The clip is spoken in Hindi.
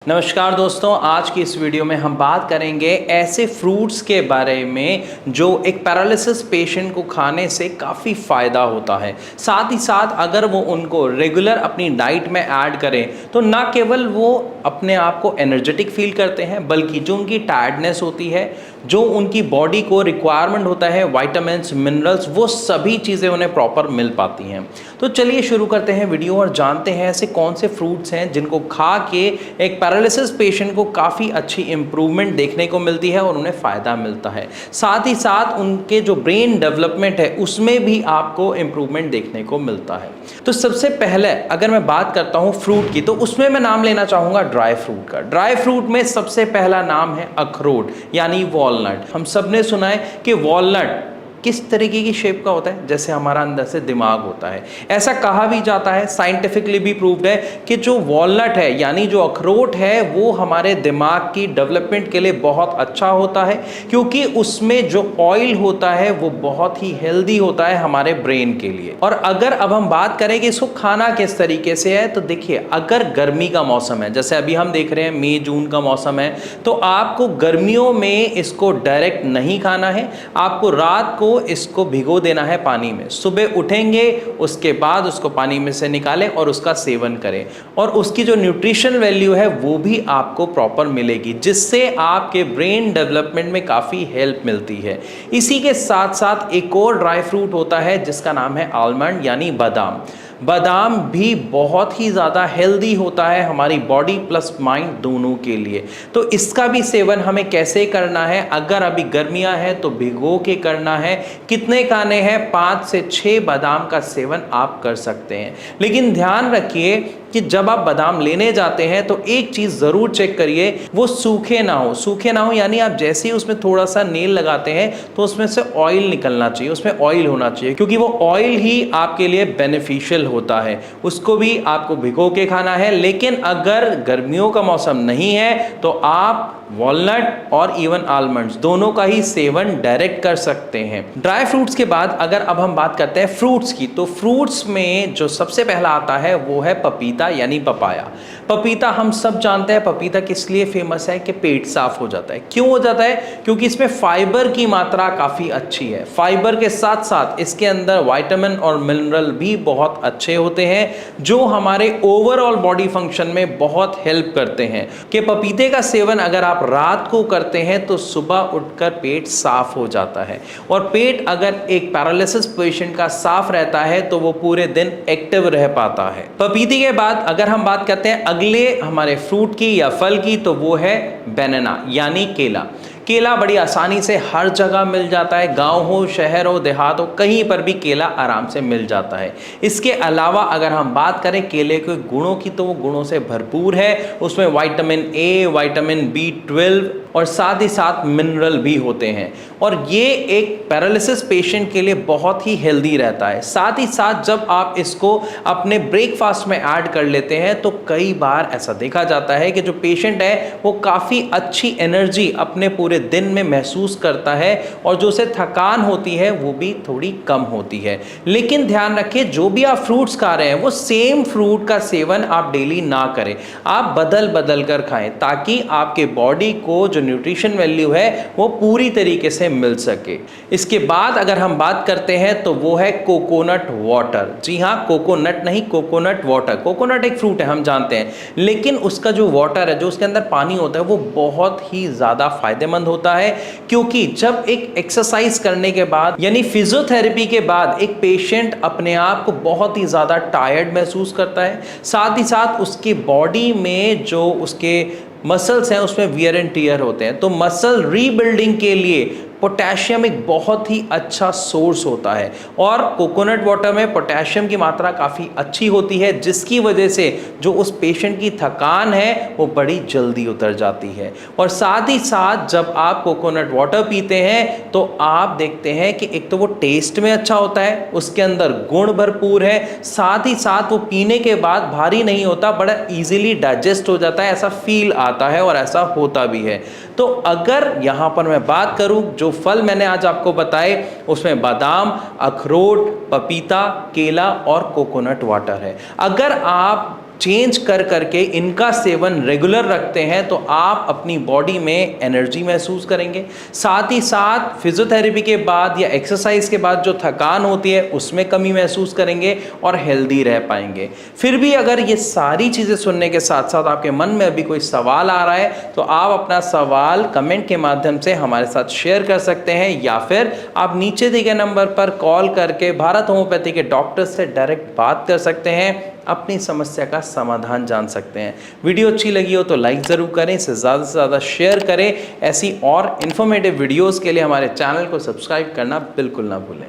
नमस्कार दोस्तों, आज की इस वीडियो में हम बात करेंगे ऐसे फ्रूट्स के बारे में जो एक पैरालिसिस पेशेंट को खाने से काफ़ी फ़ायदा होता है। साथ ही साथ अगर वो उनको रेगुलर अपनी डाइट में ऐड करें तो ना केवल वो अपने आप को एनर्जेटिक फील करते हैं, बल्कि जो उनकी टायर्डनेस होती है, जो उनकी बॉडी को रिक्वायरमेंट होता है विटामिन्स, मिनरल्स, वो सभी चीज़ें उन्हें प्रॉपर मिल पाती हैं। तो चलिए शुरू करते हैं वीडियो और जानते हैं ऐसे कौन से फ्रूट्स हैं जिनको खा के एक पैरालिसिस पेशेंट को काफ़ी अच्छी इंप्रूवमेंट देखने को मिलती है और उन्हें फ़ायदा मिलता है। साथ ही साथ उनके जो ब्रेन डेवलपमेंट है उसमें भी आपको इंप्रूवमेंट देखने को मिलता है। तो सबसे पहले अगर मैं बात करता हूँ फ्रूट की, तो उसमें मैं नाम लेना चाहूँगा ड्राई फ्रूट का। ड्राई फ्रूट में सबसे पहला नाम है अखरोट यानी वॉलनट। हम सब ने सुना है कि वॉलनट किस तरीके की शेप का होता है, जैसे हमारा अंदर से दिमाग होता है। ऐसा कहा भी जाता है, साइंटिफिकली भी प्रूव्ड है कि जो वॉलनट है यानी जो अखरोट है वो हमारे दिमाग की डेवलपमेंट के लिए बहुत अच्छा होता है, क्योंकि उसमें जो ऑयल होता है वो बहुत ही हेल्दी होता है हमारे ब्रेन के लिए। और अगर अब हम बात करें कि इसको खाना किस तरीके से है, तो देखिए, अगर गर्मी का मौसम है, जैसे अभी हम देख रहे हैं मई जून का मौसम है, तो आपको गर्मियों में इसको डायरेक्ट नहीं खाना है। आपको रात को इसको भिगो देना है पानी में। सुबह उठेंगे, उसके बाद उसको पानी में से निकालें और उसका सेवन करें, और उसकी जो न्यूट्रिशन वैल्यू है वो भी आपको प्रॉपर मिलेगी, जिससे आपके ब्रेन डेवलपमेंट में काफ़ी हेल्प मिलती है। इसी के साथ साथ एक और ड्राई फ्रूट होता है जिसका नाम है आलमंड यानी बादाम। बादाम भी बहुत ही ज़्यादा हेल्दी होता है हमारी बॉडी प्लस माइंड दोनों के लिए। तो इसका भी सेवन हमें कैसे करना है, अगर अभी गर्मियां हैं तो भिगो के करना है। कितने खाने हैं? 5 से 6 बादाम का सेवन आप कर सकते हैं। लेकिन ध्यान रखिए कि जब आप बादाम लेने जाते हैं तो एक चीज़ ज़रूर चेक करिए, वो सूखे ना हो। सूखे ना हो यानी आप जैसे ही उसमें थोड़ा सा नेल लगाते हैं तो उसमें से ऑयल निकलना चाहिए, उसमें ऑयल होना चाहिए, क्योंकि वो ऑयल ही आपके लिए बेनिफिशियल होता है। उसको भी आपको भिगो के खाना है। लेकिन अगर गर्मियों का मौसम नहीं है तो आप वॉलनट और इवन आलमंड्स दोनों का ही सेवन डायरेक्ट कर सकते हैं। ड्राई फ्रूट्स के बाद अगर अब हम बात करते हैं फ्रूट्स की, तो फ्रूट्स में जो सबसे पहला आता है वो है पपीता यानी पपाया। पपीता हम सब जानते हैं, पपीता किस लिए फेमस है कि पेट साफ हो जाता है। क्यों हो जाता है? क्योंकि इसमें फाइबर की मात्रा काफ़ी अच्छी है। फाइबर के साथ साथ इसके अंदर विटामिन और मिनरल भी बहुत अच्छे होते हैं, जो हमारे ओवरऑल बॉडी फंक्शन में बहुत हेल्प करते हैं। कि पपीते का सेवन अगर आप रात को करते हैं तो सुबह उठकर पेट साफ हो जाता है। और पेट अगर एक पैरालिसिस पेशेंट का साफ रहता है तो वो पूरे दिन एक्टिव रह पाता है। पपीते के बाद अगर हम बात करते हैं अगले हमारे फ्रूट की या फल की, तो वो है बनाना यानी केला। केला बड़ी आसानी से हर जगह मिल जाता है, गांव हो, शहर हो, देहात हो, कहीं पर भी केला आराम से मिल जाता है। इसके अलावा अगर हम बात करें केले के गुणों की, तो वो गुणों से भरपूर है। उसमें विटामिन ए, विटामिन B12 और साथ ही साथ मिनरल भी होते हैं, और ये एक पैरालिसिस पेशेंट के लिए बहुत ही हेल्दी रहता है। साथ ही साथ जब आप इसको अपने ब्रेकफास्ट में ऐड कर लेते हैं तो कई बार ऐसा देखा जाता है कि जो पेशेंट है वो काफ़ी अच्छी एनर्जी अपने पूरे दिन में महसूस करता है, और जो उसे थकान होती है वो भी थोड़ी कम होती है। लेकिन ध्यान रखिए, जो भी आप फ्रूट्स खा रहे हैं वो सेम फ्रूट का सेवन आप डेली ना करें, आप बदल बदल कर खाएं, ताकि आपके बॉडी को जो न्यूट्रिशन वैल्यू है वो पूरी तरीके से मिल सके। इसके बाद अगर हम बात करते हैं तो वो है कोकोनट वाटर। जी हाँ, कोकोनट नहीं, कोकोनट वाटर। कोकोनट एक फ्रूट है, हम जानते हैं, लेकिन उसका जो वाटर है, जो उसके अंदर पानी होता है, वो बहुत ही ज़्यादा फायदेमंद होता है। क्योंकि जब एक एक्सरसाइज करने के बाद यानी फिजियोथेरेपी के बाद एक पेशेंट अपने आप को बहुत ही ज़्यादा टायर्ड महसूस करता है, साथ ही साथ उसकी बॉडी में जो उसके मसल्स हैं उसमें वियर एंड टियर होते हैं, तो मसल रीबिल्डिंग के लिए पोटेशियम एक बहुत ही अच्छा सोर्स होता है। और कोकोनट वाटर में पोटेशियम की मात्रा काफ़ी अच्छी होती है, जिसकी वजह से जो उस पेशेंट की थकान है वो बड़ी जल्दी उतर जाती है। और साथ ही साथ जब आप कोकोनट वाटर पीते हैं तो आप देखते हैं कि एक तो वो टेस्ट में अच्छा होता है, उसके अंदर गुण भरपूर है, साथ ही साथ वो पीने के बाद भारी नहीं होता, बड़ा ईजिली डाइजेस्ट हो जाता है, ऐसा फील आता है और ऐसा होता भी है। तो अगर यहाँ पर मैं बात करूँ, जो फल मैंने आज आपको बताए उसमें बादाम, अखरोट, पपीता, केला और कोकोनट वाटर है। अगर आप चेंज कर करके इनका सेवन रेगुलर रखते हैं तो आप अपनी बॉडी में एनर्जी महसूस करेंगे। साथ ही साथ फिजियोथेरेपी के बाद या एक्सरसाइज के बाद जो थकान होती है उसमें कमी महसूस करेंगे और हेल्दी रह पाएंगे। फिर भी अगर ये सारी चीज़ें सुनने के साथ साथ आपके मन में अभी कोई सवाल आ रहा है तो आप अपना सवाल कमेंट के माध्यम से हमारे साथ शेयर कर सकते हैं, या फिर आप नीचे दिए गए नंबर पर कॉल करके भारत होम्योपैथी के डॉक्टर से डायरेक्ट बात कर सकते हैं, अपनी समस्या का समाधान जान सकते हैं। वीडियो अच्छी लगी हो तो लाइक ज़रूर करें, इसे ज़्यादा से ज़्यादा शेयर करें। ऐसी और इन्फॉर्मेटिव वीडियोस के लिए हमारे चैनल को सब्सक्राइब करना बिल्कुल ना भूलें।